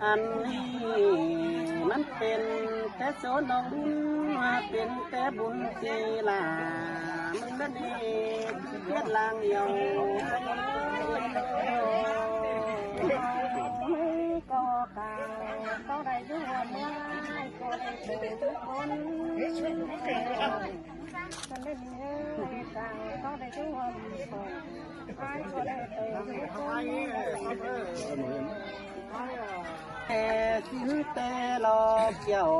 อันนี้มันเป็นแต่โซนน้องบุญเป็นแต่บุญทีลามันนั่นเองเพียรลางเดียวก็กาก็ได้ด้วยเมื่อก็ได้เจอทุกคนฉันได้เนื้อกาก็ได้ด้วยก็ได้เจอทุกคนแต่ชิ้นแต่รอเกี่ยว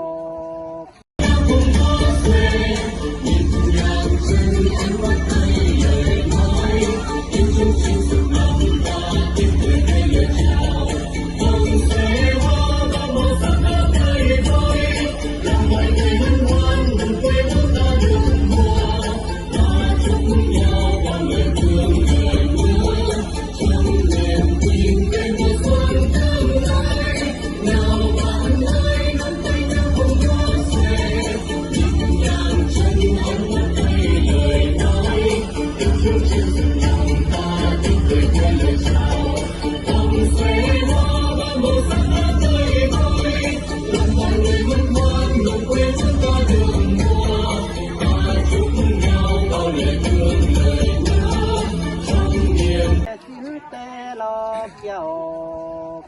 เกี่ยว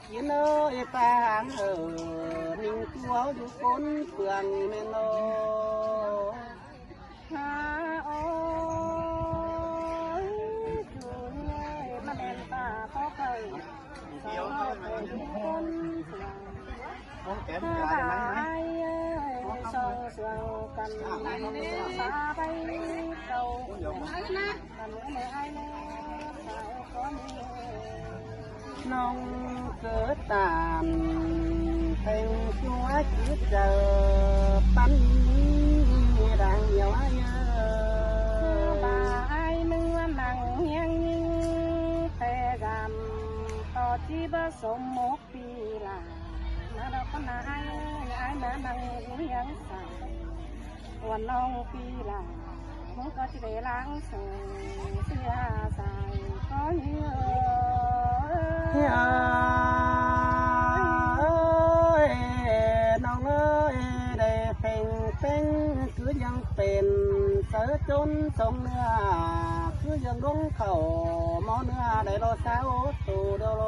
กินเอ้ยปางนิ่งตัวอยู่คนเปลืองแม่นอหาโอ้ยจูนเอ้ยมาเล่นตาเขาเคยสาวเคยทุกคนเปลืองหาไอ้เอ้ยส่องเสื่อกันสาไปเก่ากันไม่ไอ้เน่สาวคนน้องเกิดตามเพลงชัวจิตเจอปั้นดังเยาว์เยอะบ่ายเมื่อนั่งยังยิ่งแต่กำต่อที่ผสมมกปีลามาดอกนายมานั่งยังใส่วันน้องปีลามุกก็จะได้ล้างส่งเสียใส่ก็เยอะน้องเอ้ยได้เพ่งคือยังเป็นเสือจนทรงเนื้อคือยังลงเข่าหมอเนื้อได้รอสาวตูโดโล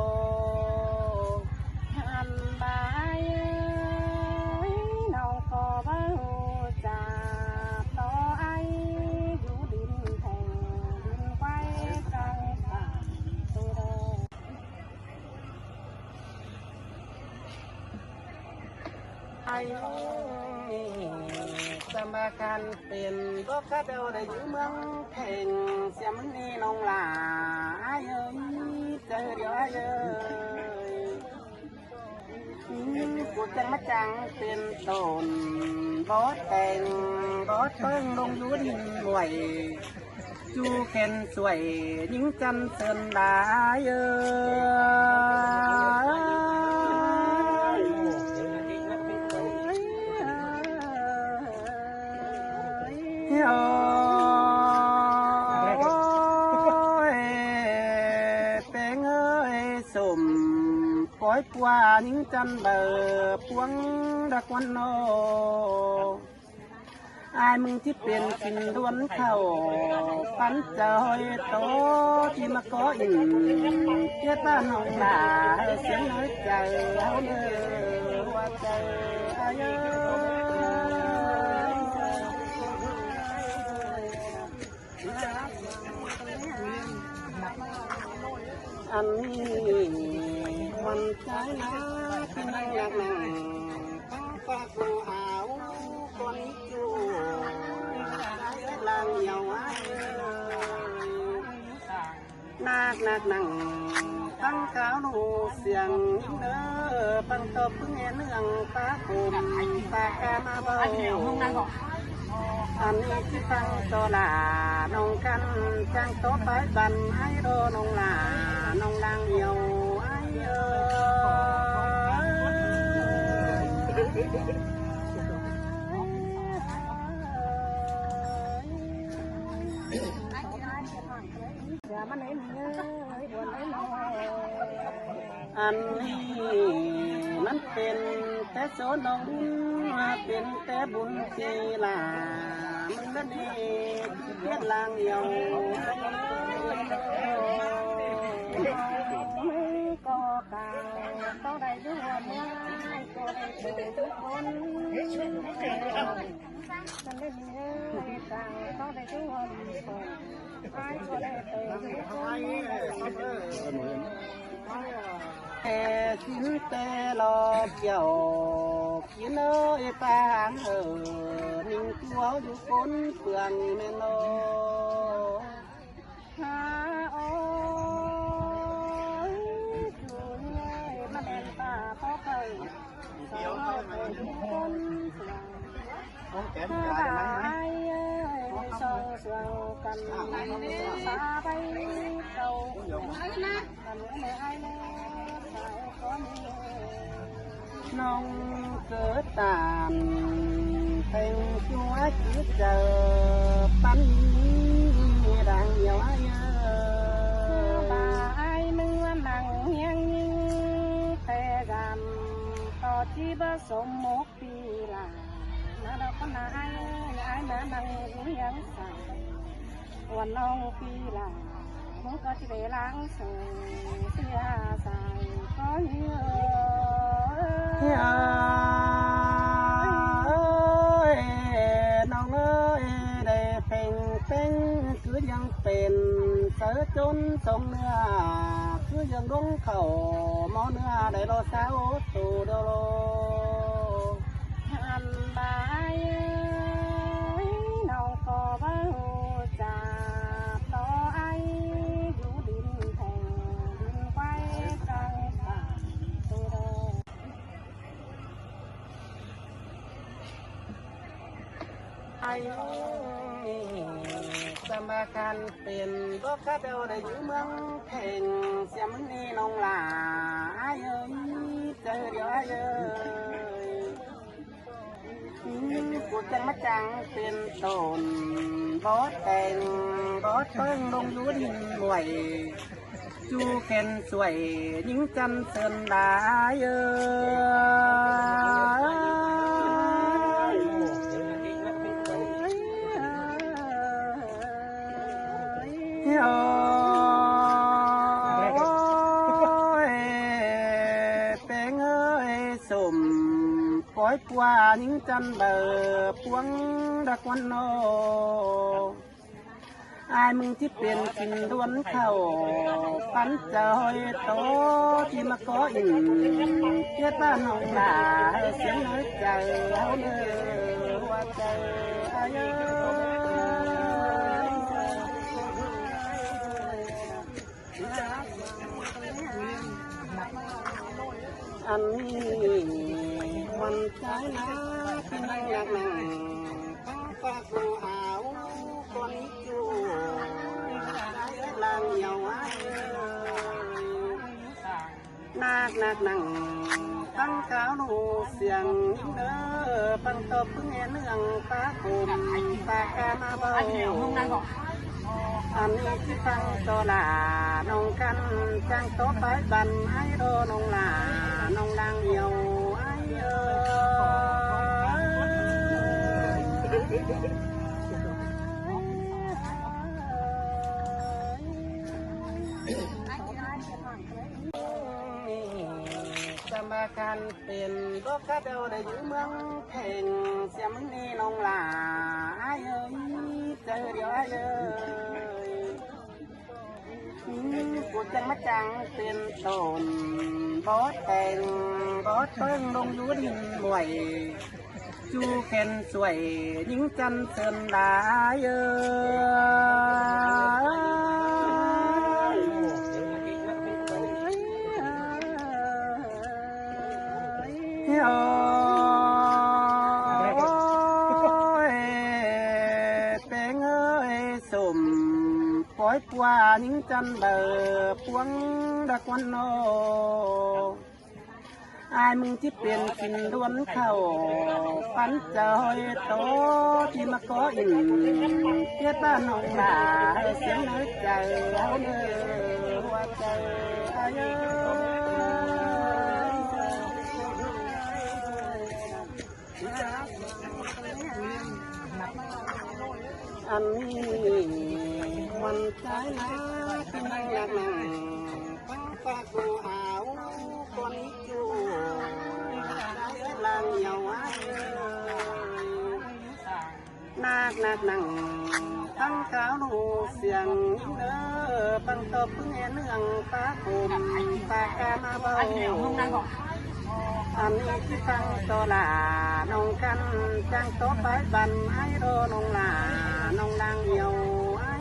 หันบายน้องก็บ่จะต่อไออยู่ดินแทงดินไว้กลางป่าตูโดไอ้สมาการเป็นก็ข้าเดาได้อยู่เมืองแข่งเสียมันนี่น้องหลาเอ้ยเจอเดี๋ยวเอ้ยกูจะมาจังเป็นต้นบอสแต่งบอสเปิ้งลงอยู่ดินรวยจูเข็นสวยยิ่งจันเสินดาเอ้โอ้ยเป็นเอ้ยสมปล่อยกว่ายิ่งจันเบอพวงดักวันโนอายมึงที่เป็นกินล้วนเข้าปันเจอยโตที่มาก่ออินเจ้าบ้านน้องหลาเสียงน้อยใจเอาเนื้อว่าใจอายุอันนี้มันใจนะที่นั่งอยากนั่งปากกูหาวคนจูลางเยาว์นักนั่งตั้งขาวหนูเสียงเด้อปังตบเงี้ยเนื่องตาคมตาแกมาเบาอันนี้ที่ฟังโตลาน้องกันจังโตไปบันให้โดน้องลาน้องดังเหี่ยวไอ้อันนี้ มันเป็นแต่โซนน้องบุญเป็นแต่บุญทีหลามันนั่นเองเพียรลางเหี่ยวก็กล่าวต้องได้ด้วยเมื่อก็ได้เจอทุกคนฉันได้มีเงินต่างต้องได้ด้วยคนไอ้ก็ได้เจอทุกคนแต่ชิ้นแต่รอเกี่ยวกินเอ้ยปางนิ่งตัวอยู่คนเปลืองแม่นอหาโอ้ยจูนเลยมาเป็นป่าเพราะเคยสอนเป็นคนเปลืองถ้าไอ้เอ้ยส่องเสืองกันสาไปเก่ากันไม่ไอ้แน่น้องเกิดตามเป็นชัวจิตเจอปันดังเยาว์เยอะบ่ายเมื่อนั่งยังยิ่งแต่กำต่อที่ผสมมกปีลาแล้วเราก็นายเมื่อนั่งยังใส่วันน้องปีลามันก็จะได้ล้างส่งเสียใส่ก็เยอะน้องเอ้ยได้เป็นคือยังเป็นเสือจนสมเนื้อคือยังลงเข่าหมอเนื้อได้รอสาวตูเดโลหันบายน้องก็บ่รู้จักต่อไออยู่ดินแทงดินไว้กลางป่าตูโดไอ้สมาการเป็นก็ข้าเดาได้อยู่เมืองแข่งเสียมึงนี่น้องหลาไอ้เอ้ยเจอเดี๋ยวไอ้เอ้ยกูจังมาจังเป็นต้นบอสแต่งบอสเพิ่งลงอยู่ดินหน่วยจูเข็นสวยยิงจันเสินดาเอ้โอ้ยเป็นเอ้ยสมปล่อยกว่ายิงจันเบอพวงดักวันโนอายมึงที่เป็นกินล้วนเข้าปันจอยโตที่มาขออินเจ้าบ้านน้องลาเสียงน้อยใจเอาเนื้อว่าใจอายอันนี้มันใจนะเป็นอย่างนั้นต้องฝากดูเอาคนจูลางเยาว์นักนั่งตั้งขาวหนูเสียงยิ่งเด้อปังตบเพื่อเนื่องตาคมตากามาเบาอันนี้ที่ฟังโตลาน้องกันจังโตไปบันให้โดน้องลาน้องลางเหี่ยวไอ้สมาการเป็นก็ข้าเดาได้อยู่เมืองแข่งเสียมึงนี่น้องลาไอ้เอ้ยเจอเดี๋ยวไอ้เอ้ยกูจังมาจังเป็นต้นบอสแต่งบอสเพิ่งลงอยู่ดินบ่วยจูเข็นสวยยิงจันเสินดาเอ้ยโอ้ยเป็นเอ้ยสมปล่อยกว่ายิงจันเบอพวงดักวันโนอายมึงที่เป็นกินล้วนเข้าปันจอยโตที่มาขออินเจ้าบ้านน้องลาเสียงน้อยใจเอาเนื้อว่าใจอาย อันนี้มันใจนะกินอยากนั่งตั้งปากดูหาวคนจูลางเยาว์นักนั่งตั้งขาวหนูเสียงปังตบเงี้ยเนื่องปาคุมปากกามาเบาอันนี้ที่ฟังโตลาน้องกันจังโตไปบันให้โรน้องลาน้องลางเดียวไอ้